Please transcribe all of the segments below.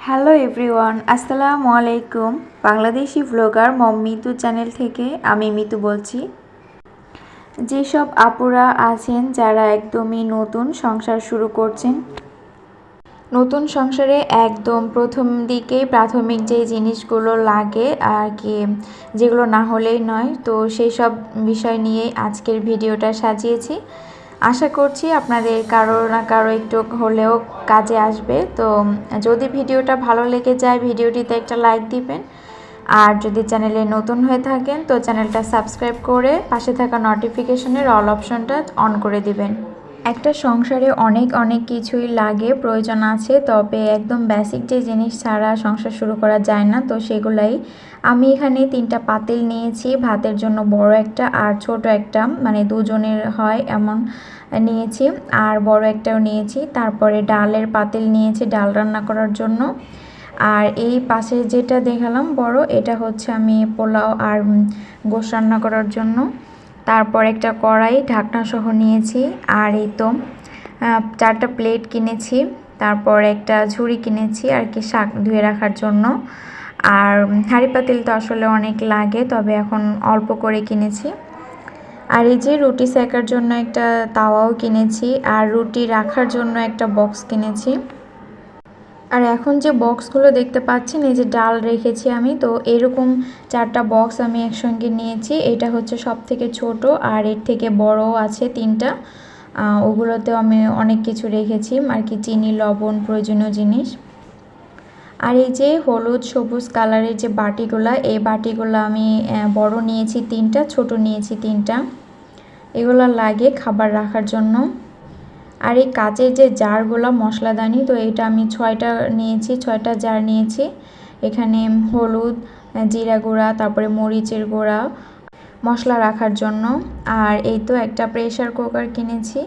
Hello everyone, আসসালামু আলাইকুম। Bangladeshi vlogger মম Mitu channel থেকে আমি মিতু বলছি। যেসব আপুরা আছেন যারা একদমই নতুন সংসার শুরু করছেন, নতুন সংসারে একদম প্রথম দিকেই প্রাথমিক যে জিনিসগুলো লাগে আর কি, যেগুলো না হলেই নয়, তো সেই সব বিষয় নিয়েই আজকের ভিডিওটা সাজিয়েছি। আশা করছি আপনাদের কারো না কারো একটু হলেও কাজে আসবে। তো যদি ভিডিওটা ভালো লেগে যায় ভিডিওটিতে একটা লাইক দিবেন, আর যদি চ্যানেলে নতুন হয়ে থাকেন তো চ্যানেলটা সাবস্ক্রাইব করে পাশে থাকা নোটিফিকেশনের অল অপশনটা অন করে দিবেন। একটা সংসারে অনেক কিছুই লাগে, প্রয়োজন আছে, তবে একদম বেসিক যে জিনিস ছাড়া সংসার শুরু করা যায় না, তো সেগুলাই আমি এখানে 3টা পাতিল নিয়েছি। ভাতের জন্য বড় একটা আর ছোট একটা, মানে দুজনের হয় এমন নিয়েছি, আর বড় একটাও নিয়েছি। তারপরে ডালের পাতিল নিয়েছি ডাল রান্না করার জন্য। আর এই পাশে যেটা দেখালাম বড়, এটা হচ্ছে আমি পোলাও আর গোশ রান্না করার জন্য। তারপর একটা কড়াই ঢাকনা সহ নিয়েছি। আর এই তো 4টা প্লেট কিনেছি। তারপর একটা ঝুড়ি কিনেছি আর কি শাক ধুয়ে রাখার জন্য। আর হাঁড়ি পাতিল তো আসলে অনেক লাগে, তবে এখন অল্প করে কিনেছি। আর এই যে রুটি সেকার জন্য একটা তাওয়াও কিনেছি, আর রুটি রাখার জন্য একটা বক্স কিনেছি। আর এখন যে বক্সগুলো দেখতে পাচ্ছেন, এই যে ডাল রেখেছি আমি, তো এরকম 4টা বক্স আমি একসঙ্গে নিয়েছি। এটা হচ্ছে সব থেকে ছোট, আর এর থেকে বড়ও আছে 3টা। ওগুলোতেও আমি অনেক কিছু রেখেছি আর কি, চিনি লবণ প্রয়োজনীয় জিনিস। আর এই যে হলুদ সবুজ কালারের যে বাটিগুলো, এই বাটিগুলো আমি বড় নিয়েছি 3টা, ছোট নিয়েছি 3টা। এগুলো লাগে খাবার রাখার জন্য। আর এই কাচের যে জারগুলো মশলাদানি, তো এটা আমি 6টা নিয়েছি, 6টা জার নিয়েছি। এখানে হলুদ, জিরা গুঁড়া, তারপরে মরিচের গুঁড়া, মশলা রাখার জন্য। আর এই তো একটা প্রেসার কুকার কিনেছি।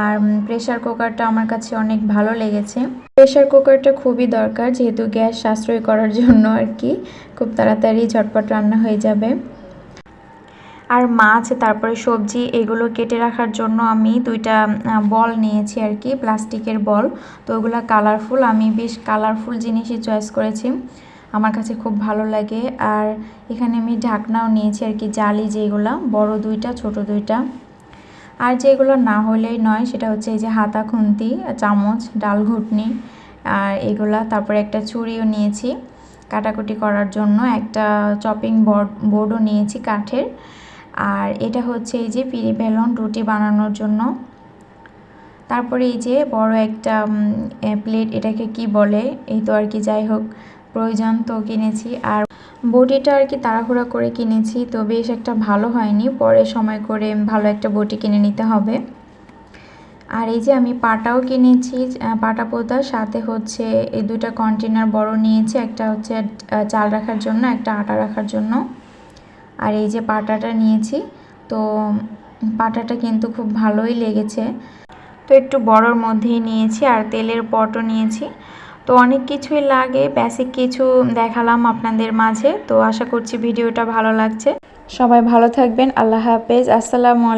আর প্রেসার কুকারটা আমার কাছে অনেক ভালো লেগেছে। প্রেসার কুকারটা খুবই দরকার, যেহেতু গ্যাস সাশ্রয় করার জন্য আর কি, খুব তাড়াতাড়ি ঝটপট রান্না হয়ে যাবে। আর মাছ, তারপরে সবজি, এগুলো কেটে রাখার জন্য আমি 2টা বল নিয়েছি আর কি, প্লাস্টিকের বল। তো ওগুলো কালারফুল, আমি বেশ কালারফুল জিনিসই চয়েস করেছি, আমার কাছে খুব ভালো লাগে। আর এখানে আমি ঢাকনাও নিয়েছি আর কি, জালি যেগুলো, বড় 2টা ছোট 2টা। আর যেগুলো না হলেই নয় সেটা হচ্ছে এই যে হাতা খুন্তি, চামচ, ডাল ঘুটনি, আর এগুলা। তারপরে একটা ছুরিও নিয়েছি কাটাকুটি করার জন্য, একটা চপিং বোর্ডও নিয়েছি কাঠের। আর এটা হচ্ছে এই যে পিড়ি বেলন, রুটি বানানোর জন্য। তারপরে এই যে বড় একটা প্লেট, এটাকে কি বলে, এই তো আর কি, যাই হোক প্রয়োজন তো কিনেছি। আর বটিটা আর কি তাড়াহুড়া করে কিনেছি, তো বেশ একটা ভালো হয়নি, পরে সময় করে ভালো একটা বটি কিনে নিতে হবে। আর এই যে আমি পাটাও কিনেছি, পাটা পোতা, সাথে হচ্ছে এই 2টা কন্টেনার বড় নিয়েছি, একটা হচ্ছে চাল রাখার জন্য, একটা আটা রাখার জন্য। আর এই যে পাটাটা নিয়েছি, তো পাটাটা কিন্তু খুব ভালোই লেগেছে, তো একটু বড়র মধ্যেই নিয়েছি। আর তেলের পটও নিয়েছি। তো অনেক কিছুই লাগে, বেসিক কিছু দেখালাম আপনাদের মাঝে। তো আশা করছি ভিডিওটা ভালো লাগছে। সবাই ভালো থাকবেন, আল্লাহ হাফেজ, আসসালামু আলাইকুম।